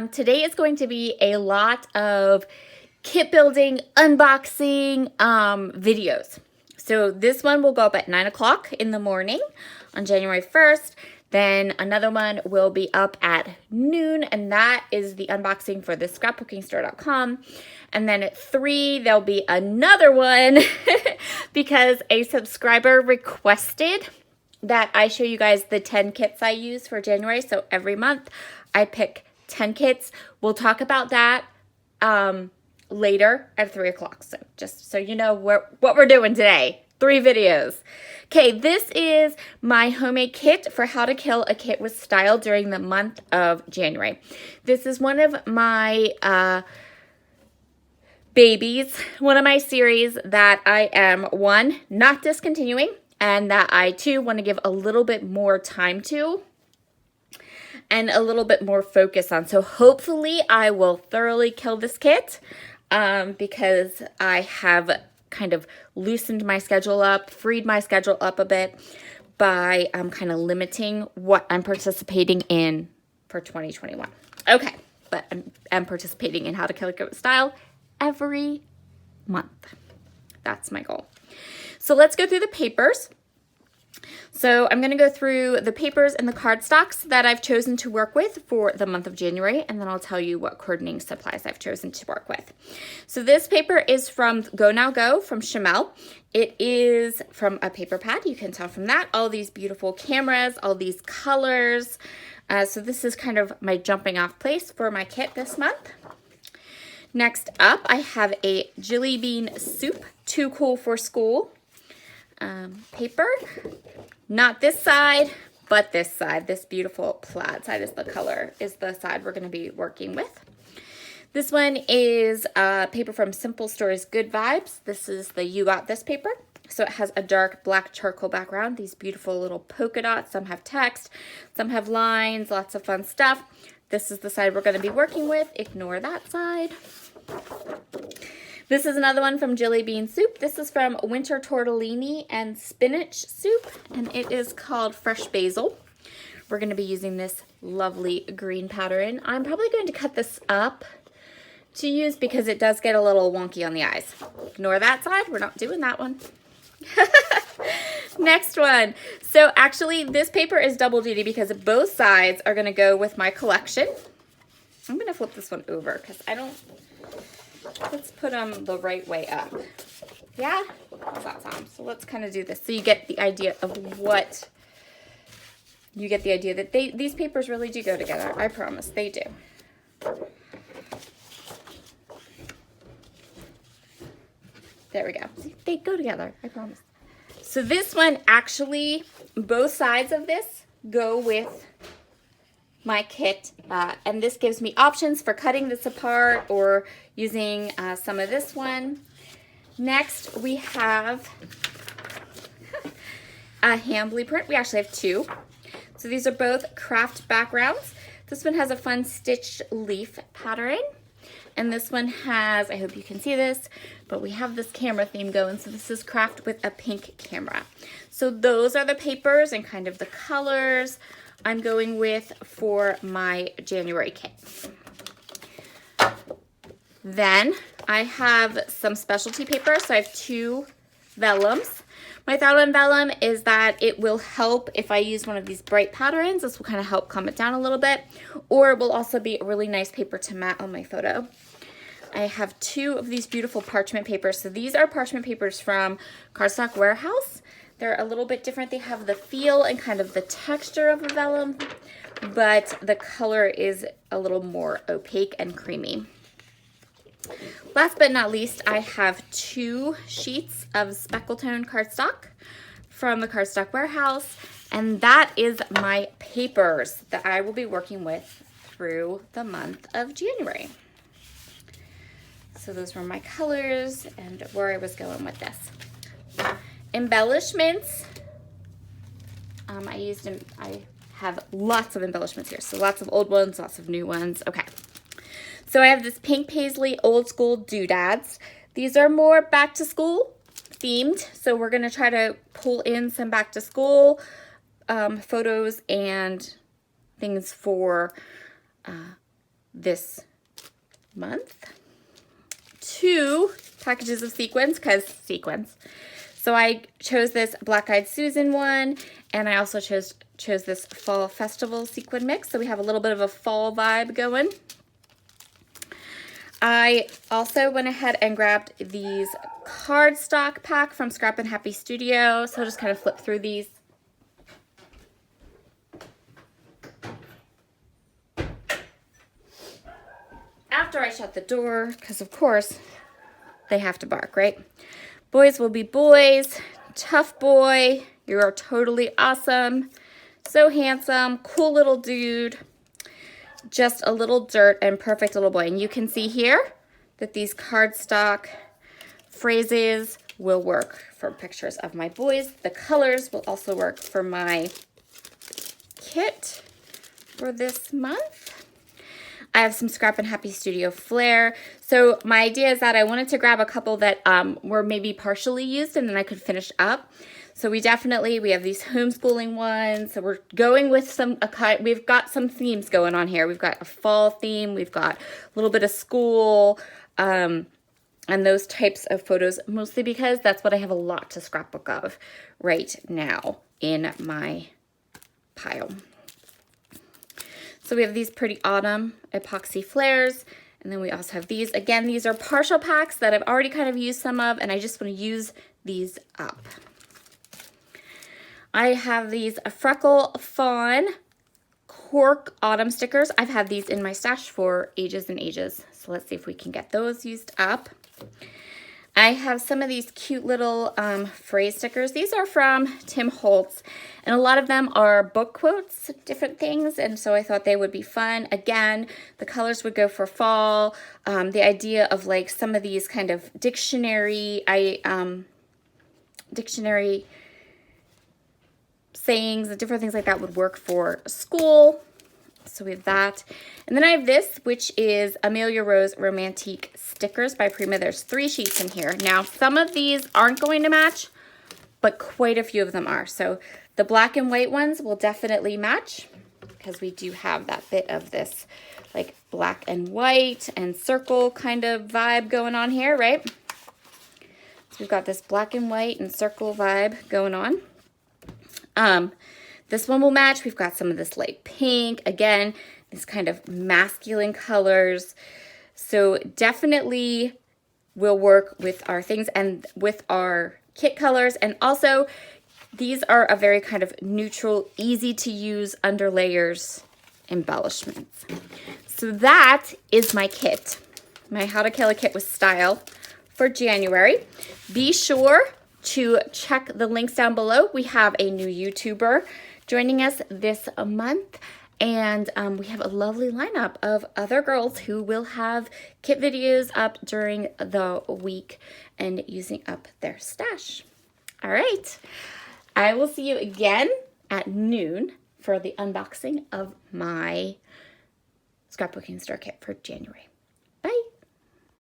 Today is going to be a lot of kit building, unboxing videos. So this one will go up at 9 o'clock in the morning on January 1st. Then another one will be up at noon, and that is the unboxing for the scrapbookingstore.com. And then at 3, there'll be another one because a subscriber requested that I show you guys the 10 kits I use for January. So every month I pick 10 kits. We'll talk about that later at 3 o'clock. So just so you know what we're doing today. 3 videos. Okay, this is my homemade kit for how to kill a kit with style during the month of January. This is one of my babies, one of my series that I am, 1, not discontinuing, and that I, 2, want to give a little bit more time to and a little bit more focus on. So hopefully I will thoroughly kill this kit because I have kind of loosened my schedule up, freed my schedule up a bit by kind of limiting what I'm participating in for 2021. Okay, but I'm participating in How to Kill a Kit with Style every month. That's my goal. So let's go through the papers. So I'm going to go through the papers and the cardstocks that I've chosen to work with for the month of January, and then I'll tell you what coordinating supplies I've chosen to work with. So this paper is from Go Now Go from Chamel. It is from a paper pad. You can tell from that. All these beautiful cameras, all these colors. So this is kind of my jumping off place for my kit this month. Next up, I have a Jelly Bean Soup, Too Cool for School paper. Not this side, but this side. This beautiful plaid side is the side we're going to be working with. This one is paper from Simple Stories Good Vibes. This is the You Got This paper. So it has a dark black charcoal background, these beautiful little polka dots. Some have text, some have lines, lots of fun stuff. This is the side we're going to be working with. Ignore that side. This is another one from Jelly Bean Soup. This is from Winter Tortellini and Spinach Soup, and it is called Fresh Basil. We're going to be using this lovely green pattern. I'm probably going to cut this up to use because it does get a little wonky on the eyes. Ignore that side. We're not doing that one. Next one. So actually, this paper is double duty because both sides are going to go with my collection. I'm going to flip this one over because I don't... Let's put them the right way up. Yeah? How's that sound? So let's kind of do this. So you get the idea of what... You get the idea that these papers really do go together. I promise. They do. There we go. See, they go together. I promise. So this one, actually, both sides of this go with my kit, and this gives me options for cutting this apart or using some of this one. Next, we have a hand blueprint. We actually have 2. So these are both craft backgrounds. This one has a fun stitched leaf pattern, and this one has, I hope you can see this, but we have this camera theme going. So this is craft with a pink camera. So those are the papers and kind of the colors I'm going with for my January kit. Then I have some specialty paper. So I have 2 vellums. My thought on vellum is that it will help if I use one of these bright patterns. This will kind of help calm it down a little bit, or it will also be a really nice paper to mat on my photo. I have 2 of these beautiful parchment papers. So these are parchment papers from Cardstock Warehouse. They're a little bit different. They have the feel and kind of the texture of a vellum, but the color is a little more opaque and creamy. Last but not least, I have 2 sheets of speckle tone cardstock from the Cardstock Warehouse, and that is my papers that I will be working with through the month of January. So those were my colors and where I was going with this. Embellishments. I have lots of embellishments here. So lots of old ones, lots of new ones. Okay. So I have this pink paisley old school doodads. These are more back to school themed. So we're going to try to pull in some back to school photos and things for this month. 2 packages of sequins, because sequins. So I chose this Black Eyed Susan one, and I also chose this Fall Festival sequin mix. So we have a little bit of a fall vibe going. I also went ahead and grabbed these cardstock pack from Scrap and Happy Studio. So I'll just kind of flip through these. After I shut the door, because of course they have to bark, right? Boys will be boys. Tough boy. You are totally awesome. So handsome. Cool little dude. Just a little dirt and perfect little boy. And you can see here that these cardstock phrases will work for pictures of my boys. The colors will also work for my kit for this month. I have some Scrap and Happy Studio Flair. So my idea is that I wanted to grab a couple that were maybe partially used and then I could finish up. So we have these homeschooling ones. So we're going with we've got some themes going on here. We've got a fall theme. We've got a little bit of school and those types of photos, mostly because that's what I have a lot to scrapbook of right now in my pile. So we have these pretty autumn epoxy flares, and then we also have these. Again, these are partial packs that I've already kind of used some of, and I just want to use these up. I have these Freckle Fawn Cork autumn stickers. I've had these in my stash for ages and ages, so let's see if we can get those used up. I have some of these cute little phrase stickers. These are from Tim Holtz, and a lot of them are book quotes, different things, and so I thought they would be fun. Again, the colors would go for fall. The idea of like some of these kind of dictionary sayings, different things like that would work for school. So we have that. And then I have this, which is Amelia Rose Romantique stickers by Prima. There's 3 sheets in here. Now, some of these aren't going to match, but quite a few of them are. So the black and white ones will definitely match because we do have that bit of this like black and white and circle kind of vibe going on here, right? So we've got this black and white and circle vibe going on. This one will match. We've got some of this light pink. Again, this kind of masculine colors. So definitely will work with our things and with our kit colors. And also, these are a very kind of neutral, easy to use under layers embellishments. So that is my kit, my How to Kill a Kit with Style for January. Be sure to check the links down below. We have a new YouTuber joining us this month, and we have a lovely lineup of other girls who will have kit videos up during the week and using up their stash. All right, I will see you again at noon for the unboxing of my scrapbooking store kit for January.